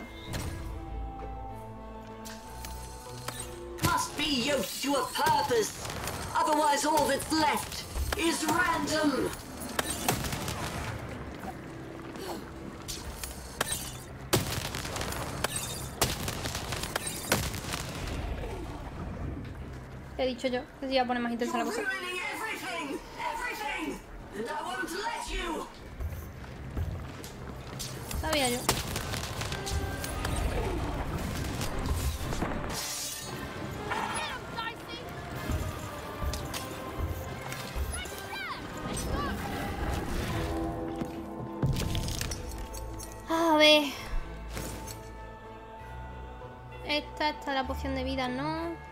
Must be yoked to a purpose. Otherwise all that's left is random. Te he dicho yo que se iba a poner más intensa la cosa. Sabía yo. A ver. Esta es la poción de vida, ¿no?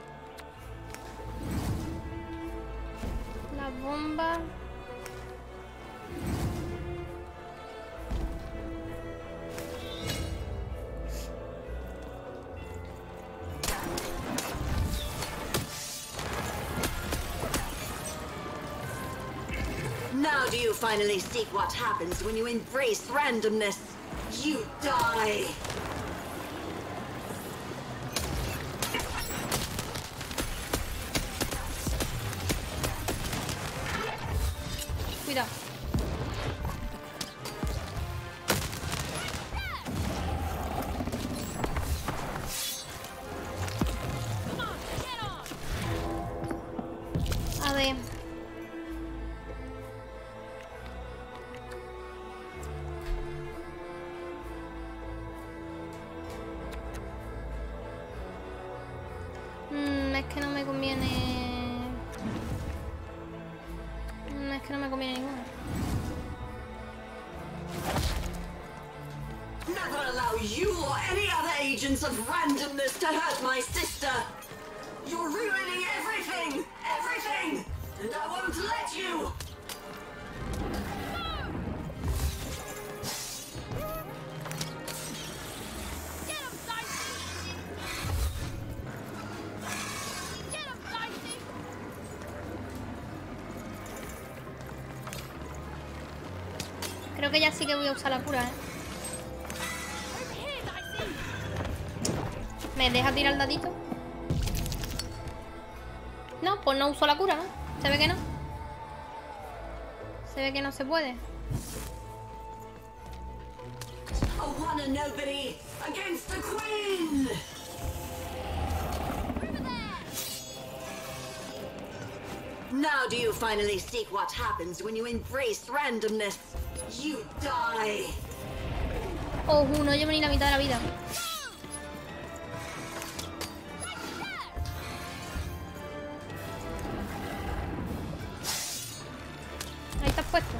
La bomba. Now do you finally seek what happens when you embrace randomness? You die. Cuidado. A ver. Es que no me conviene. Es que no me conviene ninguna. Never allow you or any other agents of randomness to hurt my sister. You're ruining everything, everything, and I won't let you. Creo que ya sí que voy a usar la cura, ¿eh? ¿Me deja tirar el dadito? No, pues no uso la cura, ¿no? Se ve que no. Se ve que no se puede. A one and nobody against the queen. Now do you finally seek what happens when you embrace randomness? You die. Oh, no llevo ni la mitad de la vida. Ahí estás puesto.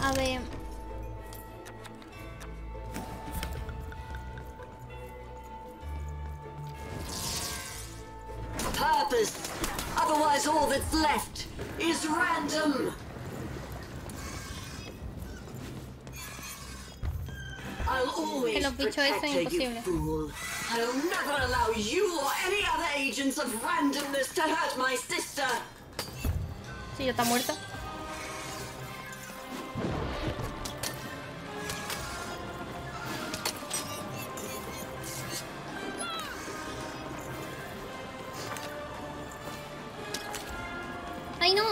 A ver. Purpose. Otherwise all that's left is random. I'll always protect her, you fool. I'll never allow you or any other agents of randomness to hurt my sister. Sí, ya está muerta. ¡Ay, no!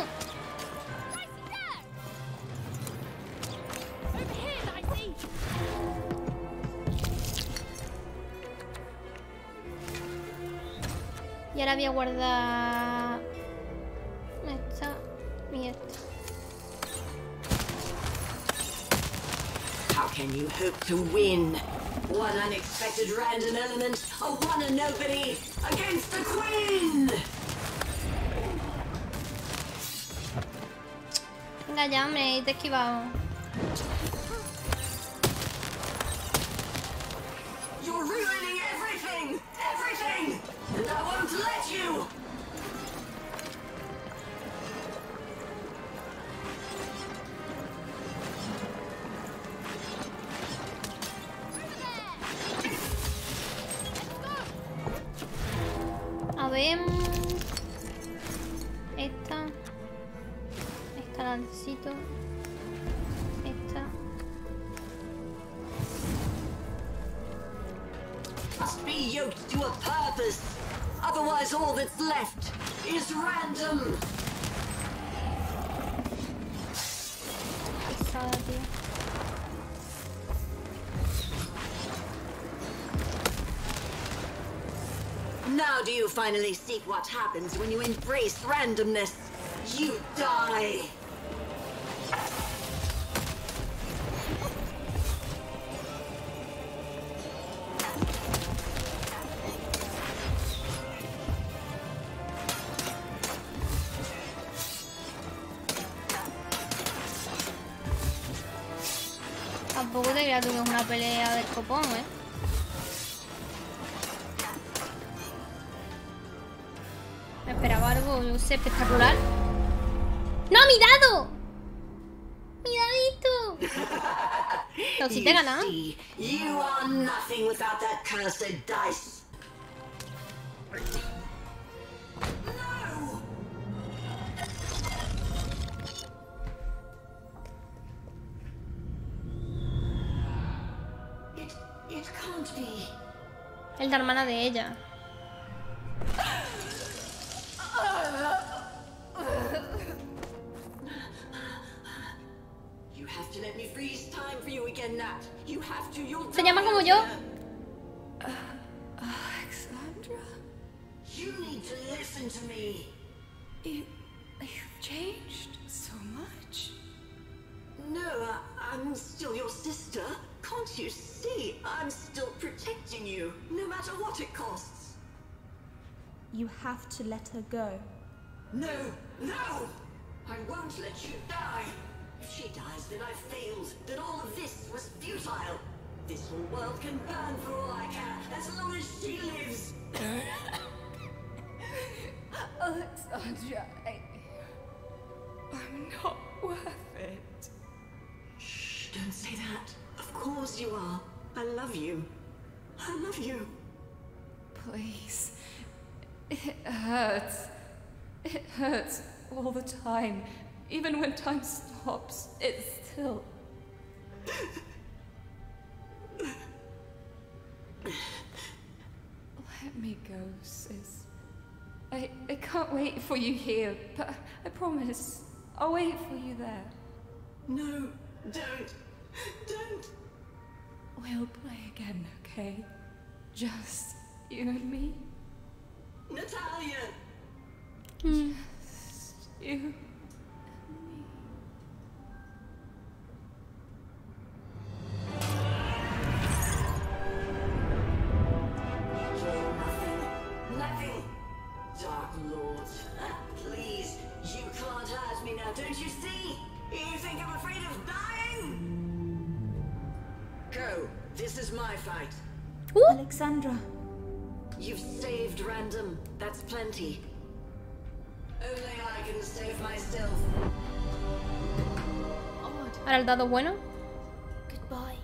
Y ahora voy a guardar esta y esta. How can you hope to win? One unexpected random element, a one and nobody against the queen. Venga ya, hombre, te he esquivado. You're ruining everything. everything! Everything! And I won't let you! A ver... Esta la necesito. Esta. Must be yoked to a purpose. Otherwise all that's left is random. Pesada, tío. Now do you finally see what happens when you embrace randomness? You die! Tampoco te creas tú que es una pelea del copón, ¿eh? Me esperaba algo, yo sé, espectacular. ¡No, mi dado! ¡Mi dadito! No, si te ganas. You are nothing without that cursed dice. No! It can't be. Es la hermana de ella. You have to let me freeze time for you again, Nat. You have to. You'll Se llama como yo. Alexandra? You need to listen to me. You've changed so much. No, I'm still your sister. Can't you see? I'm still protecting you, no matter what it costs. You have to let her go. No, no! I won't let you die. If she dies, then I failed. Then all of this was futile. This whole world can burn for all I care, as long as she lives. Alexandra, I'm not worth it. Shh, don't say that. Of course you are. I love you. I love you. Please. It hurts. It hurts all the time. Even when time stops, it still... Let me go, sis. I can't wait for you here, but I promise I'll wait for you there. No, don't. Don't. We'll play again, okay? Just you and me. Natalia! Just you and me. Nothing. Dark Lord, please, you can't hurt me now, don't you see? You think I'm afraid of dying? Go. This is my fight. Ooh. Alexandra. You've saved Random. That's plenty. Only I can save myself. Ahora el dado bueno. Goodbye.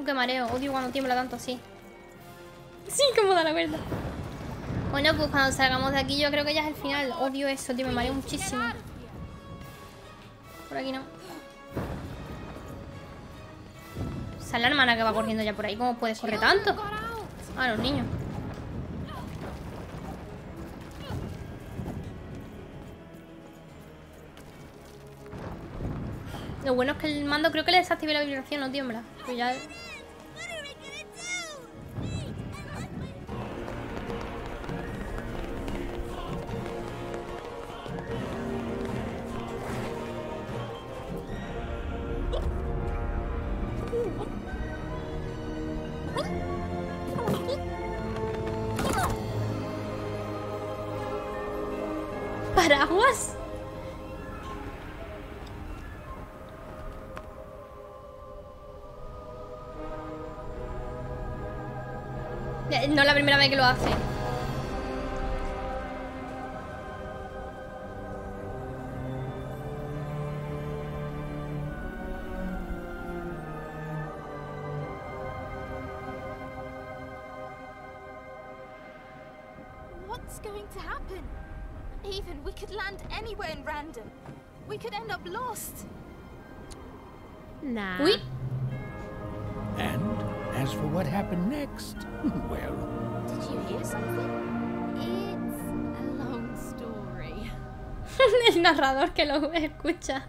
Qué mareo, odio cuando tiembla tanto así. Sí, como da la vuelta. Bueno, pues cuando salgamos de aquí yo creo que ya es el final. Odio eso, tío, me mareo muchísimo. Por aquí no. Esa es la hermana que va corriendo ya por ahí. ¿Cómo puedes correr tanto? Ah, los niños. Lo bueno es que el mando creo que le desactivé la vibración, no tiembla. Pero ya... paraguas? No es la primera vez que lo hace. What's going to happen? Even we could land anywhere in random. We could end up lost. Nah. Uy. And as for what happened next, well... Did you hear something? It's a long story. El narrador que lo escucha.